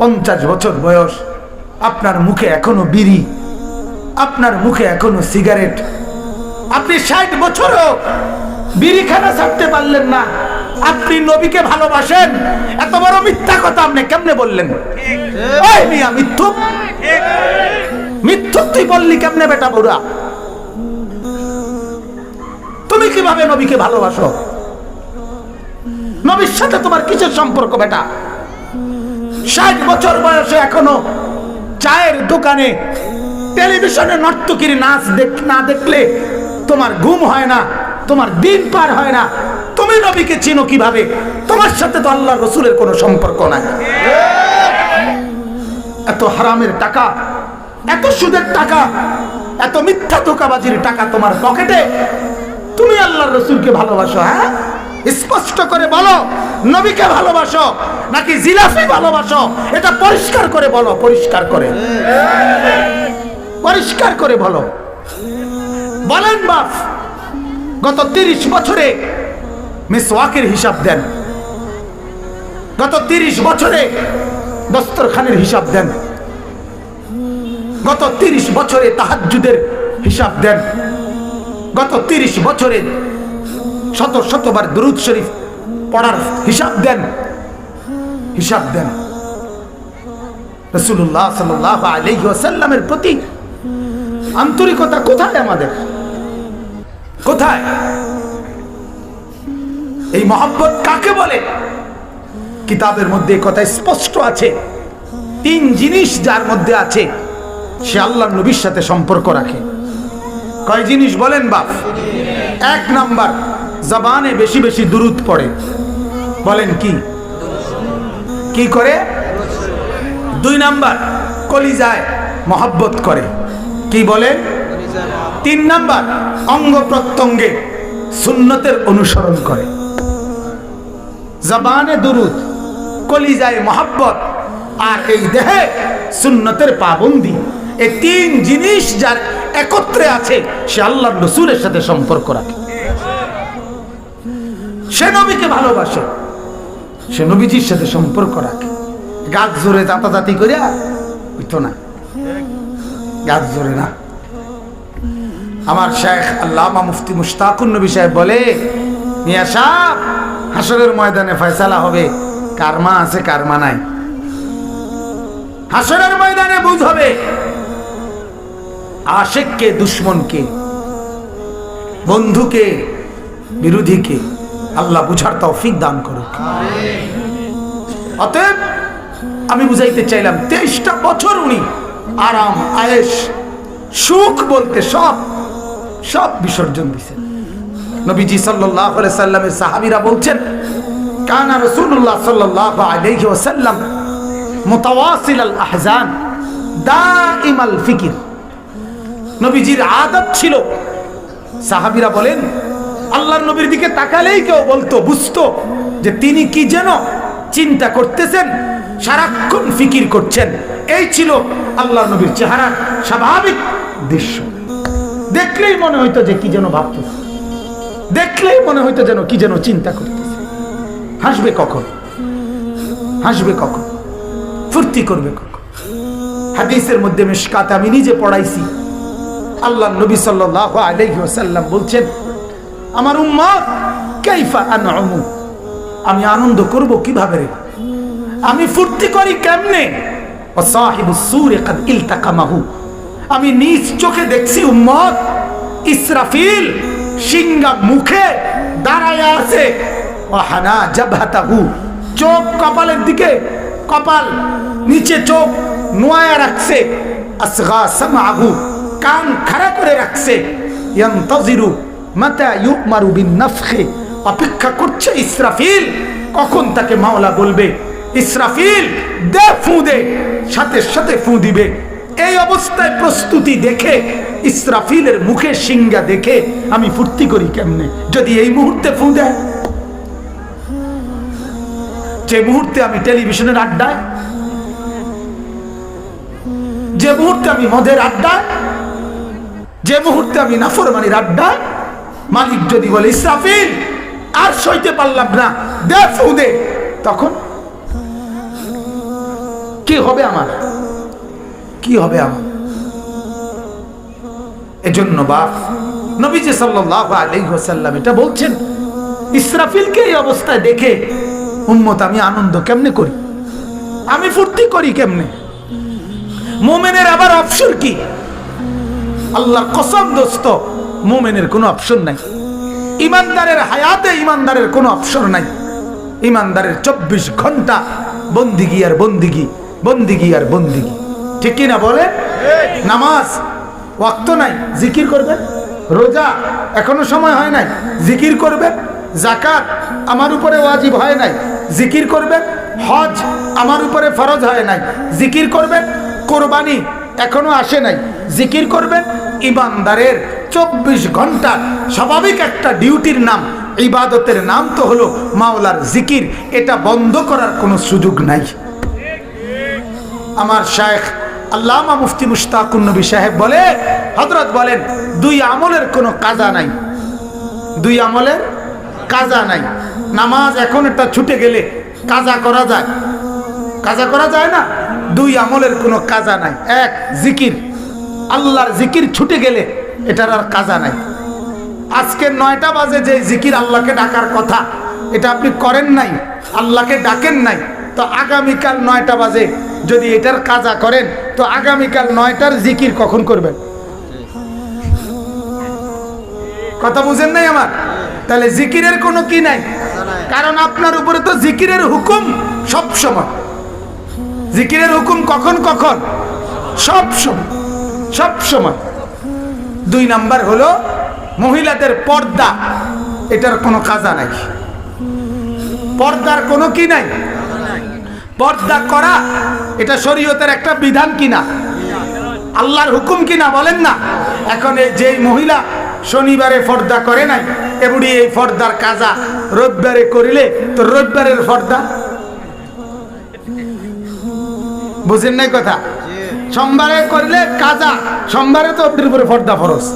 50 বছর বয়স, আপনার মুখে এখনো বিড়ি, আপনার মুখে এখনো সিগারেট। আপনি 60 বছরও বিড়িখানা ছাড়তে পারলেন না। আপনি নবীকে ভালোবাসেন, এত বড় মিথ্যা কথা আপনি কেমনে বললেন? ওই মিয়া মিথ্যুক, মিথ্যুক তুই বললি কেমনে বেটা বুড়া? তুমি কিভাবে নবীকে ভালোবাসো? নবীর সাথে তোমার কিসের সম্পর্ক বেটা? 60 বছর বয়সে এখনো চায়ের দোকানে টেলিভিশনে নর্তকীর নাচ না দেখলে তোমার ঘুম হয় না, তোমার দিন পার হয় না। তুমি নবীকে চিনো কিভাবে? তোমার সাথে তো আল্লাহর রাসূলের কোনো সম্পর্ক নাই। এত হারামের টাকা, এত সুদের টাকা, এত মিথ্যা ধোঁকাবাজির টাকা তোমার পকেটে, তুমি আল্লাহর রাসূলকে ভালোবাসো? হ্যাঁ, স্পষ্ট করে বলো, নবীকে ভালোবাসো নাকি জিলাফি ভালোবাসো? এটা পরিষ্কার করে বলো, পরিষ্কার করে, পরিষ্কার করে বলো। বলেন বাপ, গত 30 বছরে মিসওয়াকের হিসাব দেন, গত 30 বছরে দস্তরখানের হিসাব দেন, গত 30 বছরে তাহাজ্জুদের হিসাব দেন, গত 30 বছরে শত শতবার দুরূদ শরীফ পড়ার হিসাব দেন, হিসাব দেন। রাসূলুল্লাহ সাল্লাল্লাহু আলাইহি ওয়াসাল্লামের প্রতি আন্তরিকতা কোথায় আমাদের? কোথায়? এই মহব্বত কাকে বলে? কিতাবের মধ্যে কথা স্পষ্ট আছে, 3 জিনিস যার মধ্যে আছে সে আল্লাহর নবীর সাথে সম্পর্ক রাখে। কয় জিনিস বলেন বাপ? 1 নাম্বার, জবানে বেশি বেশি দুরূদ পড়ে। বলেন কি কি করে? 2 নাম্বার, কলিজায় মহব্বত করে। কি বলে? 3 নাম্বার, অঙ্গ প্রত্যঙ্গে সুন্নতের অনুসরণ করে। জবানে দুরূদ, কলিজায় মহব্বত, আর এই দেহে সুন্নতের পাবন্দি। এই 3 জিনিস যার একত্রে আছে সে আল্লাহর রাসূলের সাথে সম্পর্ক রাখে, সে নবীকে ভালোবাসে, সে নবীজির সাথে সম্পর্ক রাখে। গাছ জোরে জাতাজাতি করিয়া হইতো না, গাছ জোরে না। আমার শেখ আল্লামা মুফতি মুশতাকুন নবী সাহেব বলে, মিয়া সাহেব, হাসরের ময়দানে ফয়সালা হবে কার মা আছে কার মা নাই। হাসরের ময়দানে বুঝ হবে আশিককে দুশমনকে, বন্ধুকে বিরোধীকে। আল্লাহ বুঝার তৌফিক দান করুক। অতএব আমি বুঝাইতে চাইলাম 23টা বছর উনি আরাম আয়েশ সুখ বলতে সব সব বিসর্জন দিয়েছেন। নবীজি সাল্লাল্লাহু আলাইহি সাল্লামের সাহাবীরা বলছেন, কানা রাসূলুল্লাহ সাল্লাল্লাহু আলাইহি ওয়াসাল্লাম মুতাওয়াসিল আল আহজান দাইম আল ফিকির। নবীজির আদত ছিল, সাহাবীরা বলেন, আল্লাহর নবীর দিকে তাকালেই কেউ বলতো, বুঝতো যে তিনি কি যেন চিন্তা করতেছেন, সারাক্ষণ ফিকির করছেন। এই ছিল আল্লাহর নবীর চেহারা স্বাভাবিক দৃশ্য। দেখলেই মনে হইতো যে কি যেন ভাবতেছে, দেখলেই মনে হইতো যেন কি যেন চিন্তা করতেছে। হাসবে কখন, হাসবে কখন, ফুর্তি করবে কখন। হাদিসের মধ্যে মিশকাত আমি নিজে পড়াইছি, আল্লাহর নবী সাল্লাল্লাহু আলাইহি ওয়াসাল্লাম বলছেন, আমার উম্মত কাইফা আনউমু, আমি আনন্দ করব কিভাবে রে, আমি ফুর্তি করি কেমনে? ওয়া সাহিবুস সূরি কাদ ইলতাকামাহু, আমি নিজ চোখে দেখছি উম্মত ইসরাফিল সিংহা মুখে দাঁড়ায় আছে। ওয়া হানা জাবহাতাহু, চোখ কপালের দিকে, কপাল নিচে, চোখ নোয়া রাখছে। আসগা সামাহু, কান খাড়া করে রাখছে। ইয়ান্তাজিরু মাতা ইউমারু বিন নাফখি, অপেক্ষা করছে ইসরাফিল কখন তাকে মাওলা বলবে, ইসরাফিল দে ফু দে, সাথে সাথে ফু দিবে। এই অবস্থায় প্রস্তুতি দেখে, ইসরাফিলের মুখে সিংহা দেখে আমি ফুর্তি করি কেমনে যদি এই মুহূর্তে ফু দেয়? যে মুহূর্তে আমি টেলিভিশনের আড্ডায়, যে মুহূর্তে আমি মদের আড্ডায়, যে মুহূর্তে আমি নাফরমানির আড্ডায়, মালিক যদি বলে ইসরাফিল আর সইতে পারলাম না, দে ফু দে, তখন কি কি হবে আমার, কি হবে আমার? এজন্য বাপ নবীজি সাল্লাল্লাহু আলাইহি ওয়াসাল্লাম এটা বলছেন, ইসরাফিলকে এই অবস্থায় দেখে উম্মত আমি আনন্দ কেমনে করি, আমি ফুর্তি করি কেমনে? মুমিনের আবার অপশন কি? আল্লাহর কসম দোস্ত, মুমিনের কোনো অপশন নাই। ইমানদারের হায়াতে ইমানদারের কোনো অপশন নাই। ইমানদারের 24 ঘন্টা বন্দিগি আর বন্দিগি, বন্দিগি আর বন্দিগি, ঠিক কি না বলে? নামাজ ওয়াক্ত নাই, জিকির করবেন। রোজা এখনো সময় হয় নাই, জিকির করবেন। যাকাত আমার উপরে ওয়াজিব হয় নাই, জিকির করবেন। হজ আমার উপরে ফরজ হয় নাই, জিকির করবেন। কোরবানি এখনো আসে নাই, জিকির করবেন। ইমানদারের 24 ঘন্টা স্বাভাবিক একটা ডিউটির নাম, ইবাদতের নাম তো হলো মাওলার জিকির। এটা বন্ধ করার কোনো সুযোগ নাই। আমার শায়েখ আল্লামা মুফতি মুশতাকুন নবী সাহেব বলে, হযরত বলেন, দুই আমলের কোনো কাজা নাই, দুই আমলের কাজা নাই। নামাজ এখন একটা ছুটে গেলে কাজা করা যায়, কাজা করা যায় না। দুই আমলের কোনো কাজা নাই। এক, জিকির, আল্লাহর জিকির ছুটে গেলে এটার আর কাজা নাই। আজকে 9টা বাজে যে জিকির আল্লাহকে ডাকার কথা, এটা আপনি করেন নাই, আল্লাহকে ডাকেন নাই, তো আগামীকাল 9টা বাজে যদি এটার কাজা করেন, তো আগামীকাল 9টার জিকির কখন করবেন? কথা বুঝেন নাই আমার? তাহলে জিকিরের কোনো কি নাই, কারণ আপনার উপরে তো জিকিরের হুকুম সব সময়। জিকিরের হুকুম কখন কখন? সব সময়, সব সময়। 2 নাম্বার হলো মহিলাদের পর্দা, এটার কোনো কাজা নাই, পর্দার কোনো কি নাই। পর্দা করা এটা শরীয়তের একটা বিধান কিনা, আল্লাহর হুকুম কিনা, বলেন না? এখন যে মহিলা শনিবারে পর্দা করে নাই, এমনি এই পর্দার কাজা রবিবারে করিলে তো রবিবারের পর্দা, বুঝেন নাই কথা? সোমবারে করলে কাজা, সোমবারে তো আপনার উপরে পর্দা ফরজ।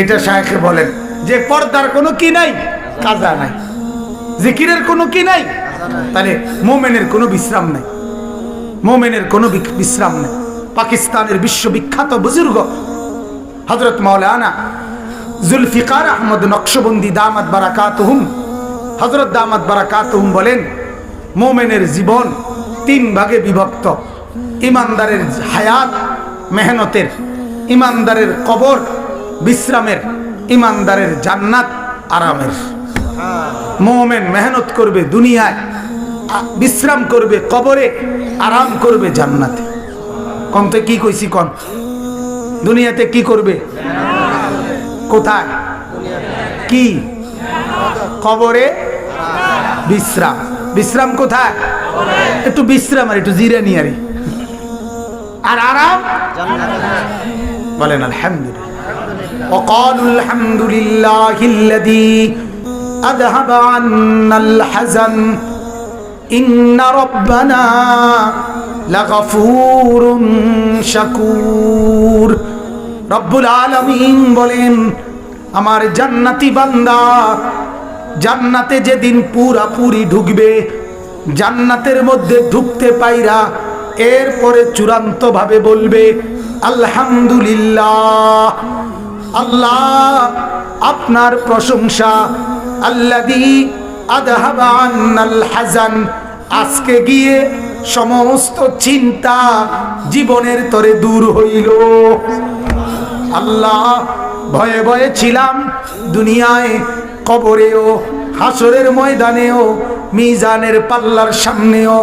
এটা শায়েখে বলেন যে পর্দার কোনো কি নাই, কাজা নাই, জিকিরের কোনো কি নাই। তাহলে মোমেনের কোনো বিশ্রাম নাই, মোমেনের কোনো বিশ্রাম নেই। পাকিস্তানের বিশ্ববিখ্যাত বুজুর্গ হযরত মাওলানা জুলফিকার আহমদ নকশবন্দি দামাত বারাকাতুহুম, হযরত দামাত বারাকাতুহুম বলেন, মোমেনের জীবন 3 ভাগে বিভক্ত। ইমানদারের হায়াত মেহনতের, ইমানদারের কবর বিশ্রামের, ইমানদারের জান্নাত আরামের। মোমেন মেহনত করবে দুনিয়ায়, বিশ্রাম করবে কবরে, আরাম করবে জান্নাতে। কমতে কি কইছি কোন? দুনিয়াতে কি করবে? কোথায়? কি? কবরে বিশ্রাম। বিশ্রাম কোথায়? একটু বিশ্রাম আর একটু জিরানি আরে, আর আরাম বলেন আলহামদুলিল্লাহ। وقالوا الحمد لله الذي أذهب عنا الحزن إن ربنا لغفور شكور। রব্বুল আলামিন বলেন, আমার জান্নাতি বান্দা জান্নাতে যেদিন পুরাপুরি ঢুকবে, জান্নাতের মধ্যে ঢুকতে পাইরা এরপরে চূড়ান্ত ভাবে বলবে আলহামদুলিল্লাহ, আল্লাহ আপনার প্রশংসা। আল্লাযী আযহাবা আন্নাল হাযান, আজকে গিয়ে সমস্ত চিন্তা জীবনের তরে দূর হইল। আল্লাহ ভয়ে ভয়ে ছিলাম দুনিয়ায়, কবরেও, হাসরের ময়দানেও, মিজানের পাল্লার সামনেও,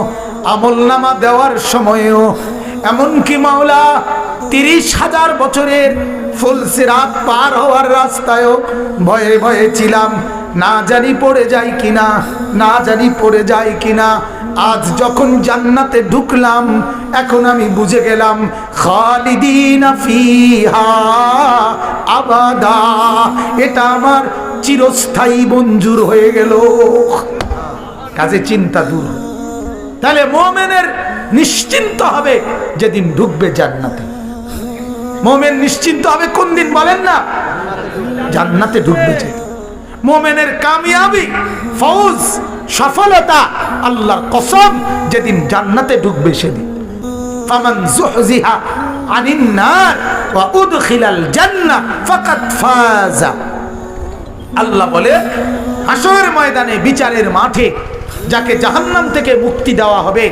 আমলনামা দেওয়ার সময়েও, এমনকি মাওলা 30,000 বছরের ফুলসিরাত পার হওয়ার রাস্তায়ও ভয়ে ভয়ে ছিলাম, না জানি পড়ে যাই কিনা, না জানি পড়ে যাই কিনা। আজ যখন জান্নাতে ঢুকলাম, এখন আমি বুঝে গেলাম খালিদিনা ফিহা আবাদা, এটা আমার চিরস্থায়ী মঞ্জুর হয়ে গেল। কাজে চিন্তা দূর। তাহলে মুমিনের নিশ্চিন্ত হবে যেদিন ঢুকবে জান্নাতে। মুমিন নিশ্চিন্ত হবে কোন দিন বলেন না? জান্নাতে ঢুকবে যে। মুমিনের কামিয়াবি, ফৌজ সফলতা আল্লাহর কসম যেদিন জান্নাতে ঢুকবে সেদিন। ফামান যুহজিহা আনিন নার ওয়া উদখিলাল জান্নাহ ফাকাদ ফাজা। আল্লাহ বলে হাসরের ময়দানে বিচারের মাঠে যাকে জাহান্নাম থেকে মুক্তি দেওয়া হবে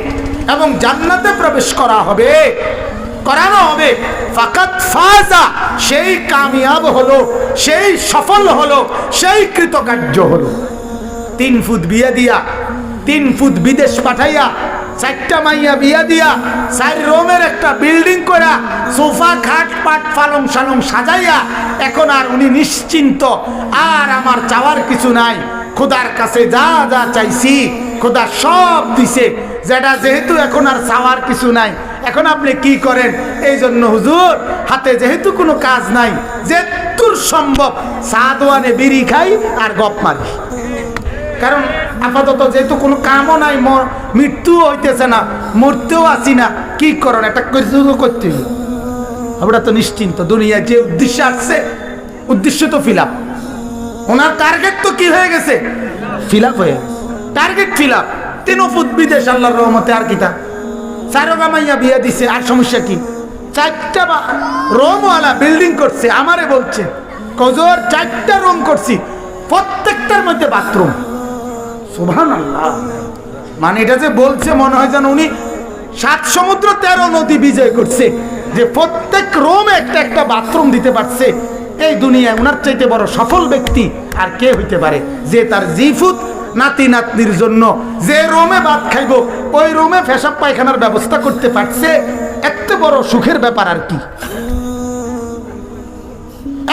এবং জান্নাতে প্রবেশ করানো হবে, ফাকাদ ফাজা, সেই কামিয়াব হলো, সেই সফল হলো, সেই কৃতকার্য হলো। 3 ফুট বিয়া দিয়া, 3 ফুট বিদেশ পাঠাইয়া, 4টা মাইয়া বিয়া দিয়া, 4 রুমের একটা বিল্ডিং করা, সোফা খাট পাট পালং সালং সাজাইয়া এখন আর উনি নিশ্চিন্ত, আর আমার চাওয়ার কিছু নাই, খোদার কাছে যা যা চাইছি খোদা সব দিছে, যেটা যেহেতু এখন আর চাওয়ার কিছু নাই, এখন আপনি কি করেন? এই জন্য হুজুর হাতে যেহেতু কোনো কাজ নাই, যেতুর সম্ভব সাদওয়ানে বিড়ি খাই আর গপ মারি, কারণ আপাতত যেহেতু কোনো কামও নাই, মৃত্যুও হইতেছে না, মরতেও আসি না, কি করেন? একটা করতে আমরা তো নিশ্চিন্ত। দুনিয়া যে উদ্দেশ্যে আসছে, উদ্দেশ্য তো ফিল আপ, ওনার টার্গেট তো কি হয়ে গেছে? ফিল আপ হয়ে গেছে, টার্গেট ফিল আপ। 3 ফুট বিদেশ আল্লাহর রহমতে, আর কিটা 4 গামাইয়া বিয়া দিছে, আর সমস্যা কি? 4টা রুমওয়ালা বিল্ডিং করছে, আমারে বলছে কজর 4টা রুম করছি, প্রত্যেকটার মধ্যে বাথরুম। সুবহানাল্লাহ, মানে এটা যে বলছে মনে হয় যেন উনি 7 সমুদ্র 13 নদী বিজয় করছে, যে প্রত্যেক রুমে একটা একটা বাথরুম দিতে পারছে। এই দুনিয়ায় ওনার চাইতে বড় সফল ব্যক্তি আর কে হইতে পারে, যে তার জিফুত নাতি নাতনির জন্য যে রুমে ভাত খাইব ওই রুমে পেশাব পায়খানার ব্যবস্থা করতে পারছে। এত বড় সুখের ব্যাপার আর কি,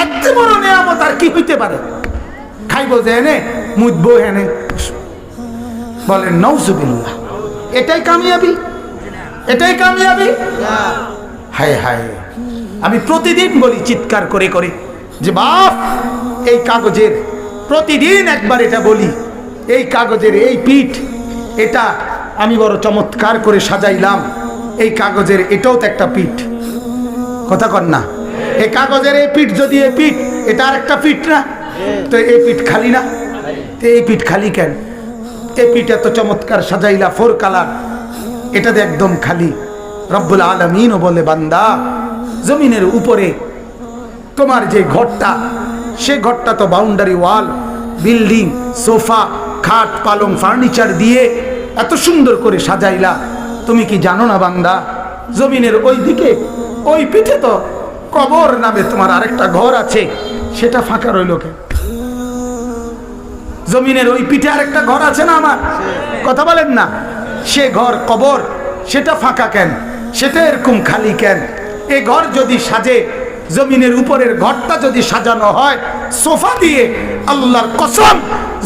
এত বড় নিয়ামত আর কি হইতে পারে? খাইব যে এনে, মুদবো এনে, বলেন নাউজুবিল্লাহ। এটাই কামিয়াবি, এটাই কামিয়াবি। হায় হায়, আমি প্রতিদিন বলি চিৎকার করে করে যে বাপ, এই কাগজের প্রতিদিন একবার এটা বলি, এই কাগজের এই পিঠ, এটা আমি বড় চমৎকার করে সাজাইলাম, এই কাগজের এটাও তো একটা পিঠ, কথা কন না? এই কাগজের এই পিঠ, যদি এই পিঠ, এটা আর একটা পিঠ না, তো এই পিঠ খালি না? তো এই পিঠ খালি কেন? এই পিঠ এত চমৎকার সাজাইলা, 4 কালার, এটাতে একদম খালি। রব্বুল আলামিনও বলে বান্দা, জমিনের উপরে তোমার যে ঘরটা, সে ঘরটা তো বাউন্ডারি ওয়াল, বিল্ডিং, সোফা খাট পালং ফার্নিচার দিয়ে এত সুন্দর করে সাজাইলা, তুমি কি জানো না বান্দা, জমিনের ওই দিকে ওই পিঠে তো কবর নামে তোমার আরেকটা ঘর আছে, সেটা ফাঁকা রইল কেন? জমিনের ওই পিঠে আরেকটা ঘর আছে না আমার, কথা বলেন না? সে ঘর কবর, সেটা ফাঁকা কেন? সেটা এরকম খালি কেন? এই ঘর যদি সাজে, জমিনের উপরের ঘরটা যদি সাজানো হয় সোফা দিয়ে, আল্লাহর কসম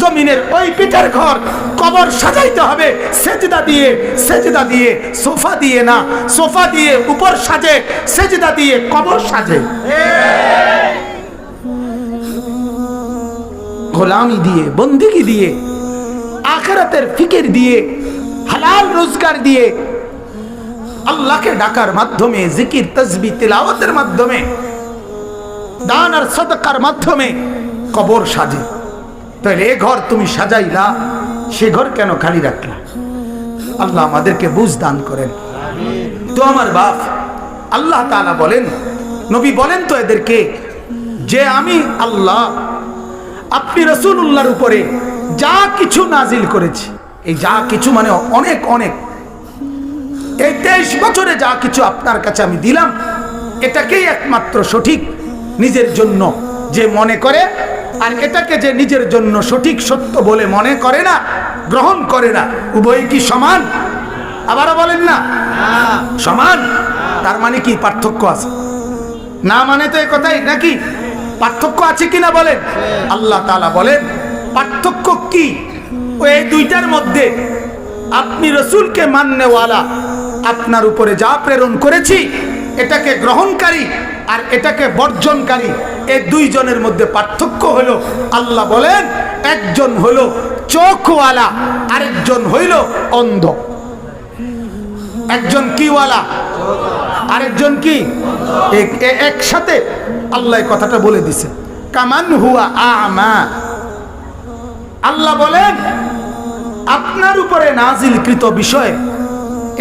জমিনের ওই পিঠের ঘর কবর সাজাইতে হবে সেজদা দিয়ে, সেজদা দিয়ে, সোফা দিয়ে না। সোফা দিয়ে উপর সাজে, সেজদা দিয়ে কবর সাজে। গোলামি দিয়ে, বন্দিগি দিয়ে, আখিরাতের ফিকির দিয়ে, হালাল রোজগার দিয়ে, আল্লাহকে ডাকার মাধ্যমে, জিকির তাসবিহ তিলাওয়াতের মাধ্যমে, দান আর সাদাকার মাধ্যমে কবর সাজে। তাহলে এ ঘর তুমি সাজাইলা, সে ঘর কেন খালি রাখলা? আল্লাহ আমাদেরকে বুঝ দান করেন। তো আমার বাপ, আল্লাহ তাআলা বলেন, নবী বলেন তো এদেরকে যে আমি আল্লাহ আপনি রাসূলুল্লাহর উপরে যা কিছু নাজিল করেছি, এই যা কিছু মানে অনেক অনেক, এই 23 বছরে যা কিছু আপনার কাছে আমি দিলাম, এটাকেই একমাত্র সঠিক নিজের জন্য যে মনে করে, আর এটাকে যে নিজের জন্য সঠিক সত্য বলে মনে করে না, গ্রহণ করে না, উভয় কি সমান? আবারও বলেন না সমান? তার মানে কি পার্থক্য আছে? না মানে তো এই কথাই নাকি? পার্থক্য আছে কিনা বলেন? আল্লাহ তাআলা বলেন পার্থক্য কি? ওই দুইটার মধ্যে আপনি রাসূলকে মাননেওয়ালা, আপনার উপরে যা প্রেরণ করেছি এটাকে গ্রহণকারী আর এটাকে বর্জনকারী, এই দুইজনের মধ্যে পার্থক্য হলো, আল্লাহ বলেন একজন হলো চোখওয়ালা, আরেকজন হইল অন্ধ। একজন কিওয়ালা, আরেকজন কি? একসাথে আল্লাহ কথাটা বলে দিছে, কামান হুয়া আমা। আল্লাহ বলেন আপনার উপরে নাজিলকৃত বিষয়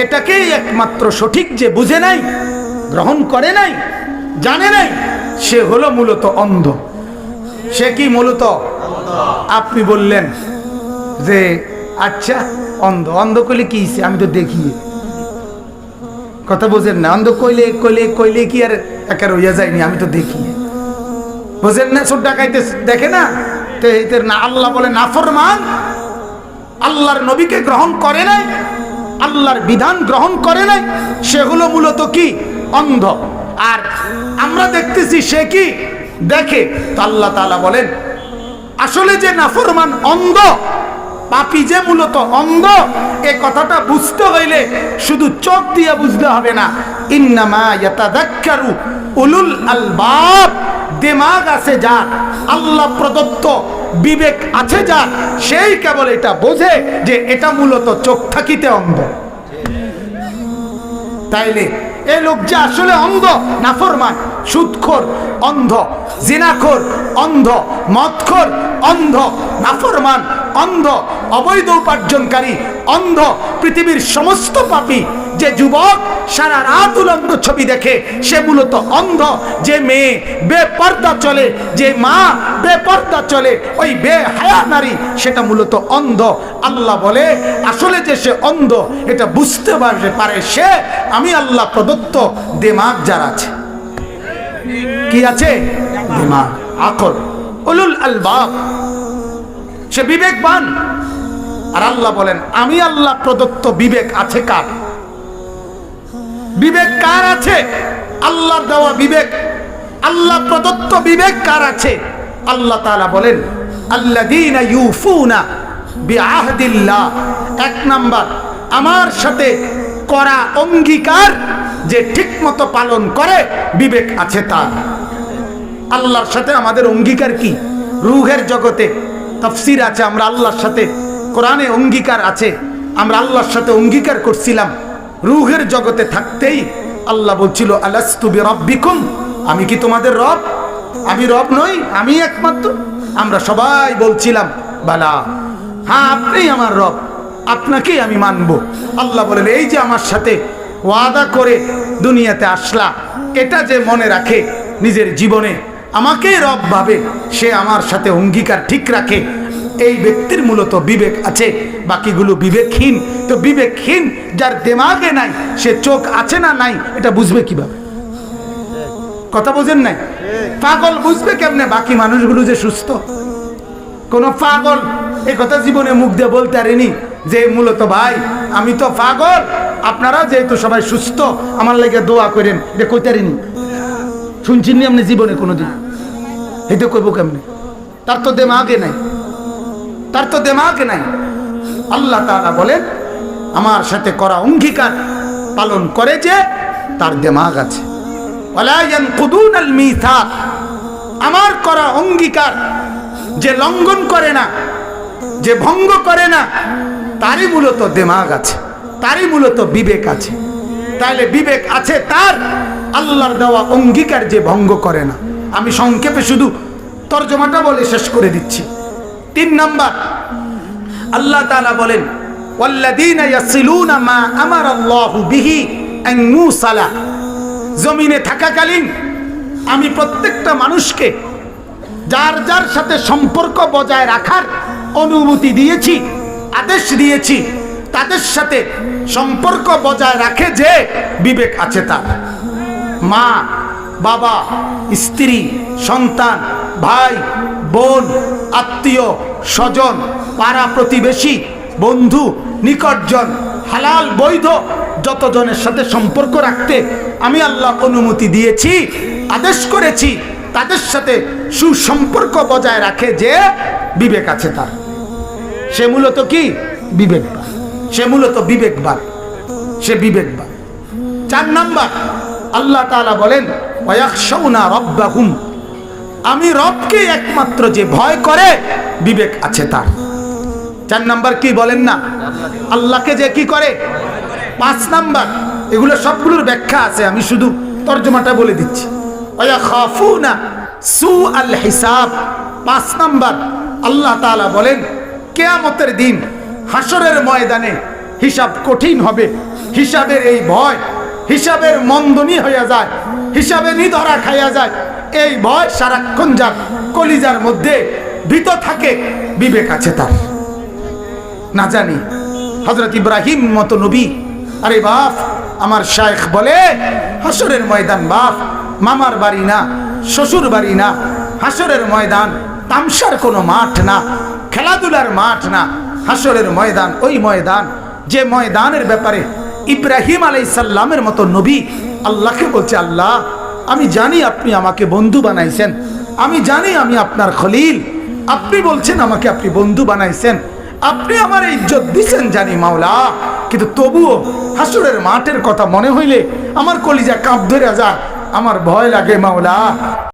এটাকেই একমাত্র সঠিক যে বুঝে নাই, গ্রহণ করে নাই, জানে নাই, সে হলো মূলত অন্ধ। সে কি মূলত? আপনি বললেন যে আচ্ছা অন্ধ, অন্ধ কইলে কি হইছে? আমি তো দেখি। কথা বোঝেন না? অন্ধ কইলে কইলে কইলে কি আর একার হইয়া যায়নি? আমি তো দেখি। বোঝেন না? চোর ডাকাইতে দেখে না? তো এদের না আল্লাহ বলে নাফরমান, আল্লাহর নবীকে গ্রহণ করে নাই, আল্লাহর বিধান গ্রহণ করে নাই, সে হলো মূলত কি? অন্ধ। আর আমরা দেখতেছি সে কি দেখে। তো আল্লাহ তাআলা বলেন আসলে যে নাফরমান অন্ধ, পাপী যে মূলত অন্ধ, এই কথাটা বুঝতে হইলে শুধু চোখ দিয়ে বুঝতে হবে না। ইন্নামা ইয়াতাযাক্কারু উলুল আলবাব, দিমাগ আছে যার, আল্লাহ প্রদত্ত বিবেক আছে যার, সেই কেবল এটা বোঝে যে এটা মূলত চোখ থাকিতে অন্ধ। তাইলে এই লোক যে আসলে অন্ধ, নাফরমান, সুদখোর অন্ধ, জিনাখোর অন্ধ, মদখোর অন্ধ, নাফরমান অন্ধ, অবৈধ উপার্জনকারী অন্ধ, পৃথিবীর সমস্ত পাপী। যে যুবক সারা রাত উলঙ্গ ছবি দেখে সে মূলত অন্ধ। যে মেয়ে বেপর্দা চলে, যে মা বেপর্দা চলে, ওই বেহায়া নারী, সেটা মূলত অন্ধ। আল্লাহ বলে আসলে যে সে অন্ধ এটা বুঝতে পারে সে আমি আল্লাহ প্রদত্ত দিমাগ যার আছে। কি আছে? দিমাগ, আকল, উলুল আলবাব, সে বিবেকবান। আর আল্লাহ বলেন আমি আল্লাহ প্রদত্ত বিবেক আছে কার? বিবেক কার আছে? আল্লাহর দেওয়া বিবেক, আল্লাহ প্রদত্ত বিবেক কার আছে? আল্লাহ তাআলা বলেন আল্লাযীনা ইউফুনা বিআহদিল্লাহ, এক নাম্বার আমার সাথে করা অঙ্গীকার যে ঠিকমতো পালন করে, বিবেক আছে তার। আল্লাহর সাথে আমাদের অঙ্গীকার কি? রূহের জগতে তাফসীর আছে, আমরা আল্লাহর সাথে কোরআনে অঙ্গীকার আছে, আমরা আল্লাহর সাথে অঙ্গীকার করছিলাম। রূহের জগতে থাকতেই আল্লাহ বলছিল আলাস্তু বিরাব্বিকুম, আমি কি তোমাদের রব? আমি রব নই? আমি একমাত্র? আমরা সবাই বলছিলাম বালা, হ্যাঁ আপনিই আমার রব, আপনাকেই আমি মানব। আল্লাহ বলেন এই যে আমার সাথে ওয়াদা করে দুনিয়াতে আসলা, এটা যে মনে রাখে নিজের জীবনে আমাকেই রব ভাবে, সে আমার সাথে অঙ্গীকার ঠিক রাখে, এই ব্যক্তির মূলত বিবেক আছে। বাকিগুলো বিবেকহীন। তো বিবেকহীন যার দিমাগে নাই, সে চোখ আছে না নাই এটা বুঝবে কিভাবে? কথা বোঝেন নাই? পাগল বুঝবে কেমনে বাকি মানুষগুলো যে সুস্থ? কোন পাগল এই কথা জীবনে মুখ দিয়ে বলতে পারেনি যে মূলত ভাই আমি তো পাগল, আপনারা যেহেতু সবাই সুস্থ আমার লাগে দোয়া করেন, এটা কইতে পারিনি। শুনছেন নি আপনি জীবনে কোনোদিন? এটা কইব কেমনে? তার তো দিমাগে নাই, তার তো দিমাগে নাই। আল্লাহ তাআলা বলেন আমার সাথে করা অঙ্গীকার পালন করে যে তার দিমাগ আছে। ওয়ালা ইয়ানকুদুনাল মিসাক, আমার করা অঙ্গীকার যে লঙ্ঘন করে না, যে ভঙ্গ করে না, তারই মূলত দিমাগ আছে, তারই মূলত বিবেক আছে। তাইলে বিবেক আছে তার, আল্লাহর দেওয়া অঙ্গীকার যে ভঙ্গ করে না। আমি সংক্ষেপে শুধু তরজমাটা বলে শেষ করে দিচ্ছি। 3 নাম্বার আল্লাহ তাআলা বলেন ওয়াল্লাযীনা ইয়াসিলুনা মা আমারাল্লাহু বিহি আন ইউসালা, জমিনে থাকাকালীন আমি প্রত্যেকটা মানুষকে যার যার সাথে সম্পর্ক বজায় রাখার অনুমতি দিয়েছি, আদেশ দিয়েছি, তাদের সাথে সম্পর্ক বজায় রাখে যে বিবেক আছে তার। মা, বাবা, স্ত্রী, সন্তান, ভাই, বোন, আত্মীয় স্বজন, পাড়া প্রতিবেশী, বন্ধু, নিকটজন, হালাল বৈধ যতজনের সাথে সম্পর্ক রাখতে আমি আল্লাহ অনুমতি দিয়েছি, আদেশ করেছি, তাদের সাথে সুসম্পর্ক বজায় রাখে যে বিবেক আছে তার। সে মূলত কি? বিবেকবান। সে মূলত বিবেকবান, সে বিবেকবান। 4 নাম্বার আল্লাহ তাআলা বলেন ওয়ায়াখশাউনা রাব্বাহুম, আমি রবকে একমাত্র যে ভয় করে বিবেক আছে তার। 4 নাম্বার কি বলেন না? আল্লাহকে যে কি করে। 5 নাম্বার, এগুলো সবগুলোর ব্যাখ্যা আছে, আমি শুধু তরজমাটা বলে দিচ্ছি। ওয়ায়াখাফুনা সুআল হিসাব, 5 নাম্বার আল্লাহ তাআলা বলেন কিয়ামতের দিন হাসরের ময়দানে হিসাব কঠিন হবে। হিসাবের এই ভয়, হিসাবের মন্দনী হইয়া যায়, হিসাবে নিধরা খাইয়া যায়, এই ভয় সারাক্ষণ যার কলিজার মধ্যে ভীত থাকে। বিবেক আছে তার? না জানি। হযরত ইব্রাহিম মতো নবী, আরে বাপ, আমার শায়েখ বলে হাসরের ময়দান বাপ মামার বাড়ি না, শ্বশুর বাড়ি না, হাসরের ময়দান তামসার কোনো মাঠ না, খেলাধুলার মাঠ না। হাসরের ময়দান ওই ময়দান যে ময়দানের ব্যাপারে ইব্রাহিম আলাইহিস সালামের মতো নবী আল্লাহকে বলছে, আল্লাহ আমি জানি আপনি আমাকে বন্ধু বানাইছেন, আমি জানি আমি আপনার খলিল, আপনি বলছেন আমাকে আপনি বন্ধু বানাইছেন, আপনি আমার ইজ্জত দিছেন জানি মাওলা, কিন্তু তবুও হাসরের মাঠের কথা মনে হইলে আমার কলিজা কাঁপ ধরে যায়, আমার ভয় লাগে মাওলা।